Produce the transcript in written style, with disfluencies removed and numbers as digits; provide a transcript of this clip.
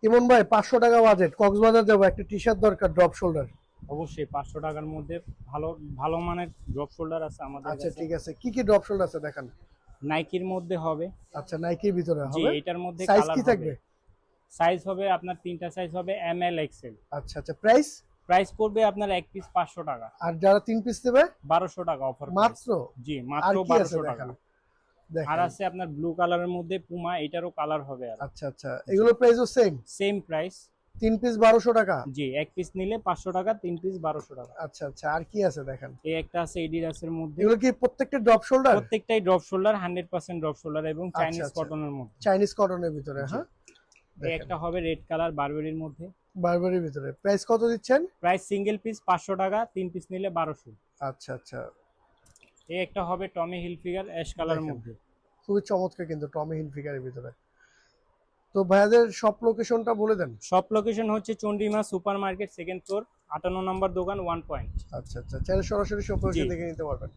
ইমন ভাই 500 টাকা বাজেট, কক্সবাজার যাবো, একটা টি শার্ট দরকার ড্রপ শোল্ডার। অবশ্যই 500 টাকার মধ্যে ভালো ভালো মানের ড্রপ শোল্ডার আছে আমাদের আচ্ছা কাছে। ঠিক আছে, কি কি ড্রপ শোল্ডার আছে দেখান। নাইকির মধ্যে হবে। আচ্ছা নাইকির ভিতরে জি, হবে। এটার মধ্যে সাইজ কালার কি হবে। থাকবে? সাইজ হবে আপনার তিনটা সাইজ হবে, এম এল এক্সেল। আচ্ছা আচ্ছা, প্রাইস? প্রাইস পড়বে আপনার এক পিস 500 টাকা। আর যারা 3 পিস নেবে? 1200 টাকা অফার প্রাইস। মাত্র? জি, আর মাত্র কি আছে 1200 টাকা। দেখান আর দেখেন। আছে আপনার ব্লু কালারের মধ্যে পুমা, এটারও কালার হবে। আর আচ্ছা আচ্ছা, এগুলো প্রাইসও সেম? Same price. 3 পিস 1200 টাকা? জি, এক পিস নিলে 500 টাকা, 3 পিস 1200 টাকা। আচ্ছা আচ্ছা, আর কি আছে দেখেন। এই একটা আছে এডিডাসের মধ্যে। এগুলো কি প্রত্যেকটা ড্রপ শোল্ডার? প্রত্যেকটাই ড্রপ শোল্ডার, 100% ড্রপ শোল্ডার এবং আচ্ছা চাইনিজ আচ্ছা, কটনের মধ্যে। চাইনিজ কটনের ভিতরে, জি। হ্যাঁ। এই দেখেন একটা হবে রেড কালার বারবেরির মধ্যে। বারবারির ভিতরে, প্রাইস কত দিচ্ছেন? প্রাইস সিঙ্গেল পিস 500 টাকা, 3 পিস নিলে 1200। আচ্ছা আচ্ছা, এই একটা হবে টমি হিলফিগার অ্যাশ কালারের দেখেন মধ্যে। খুবই চমৎকার কিন্তু টমি হিলফিগারের ভিতরে। তো ভাইয়াদের সব লোকেশনটা বলে দেন। সব লোকেশন হচ্ছে Chandima super market, second floor, 58 নম্বর দোকান, 1 পয়েন্ট। আচ্ছা আচ্ছা, চাইলে সরাসরি শপে জি। এসে দেখে নিতে পারবেন।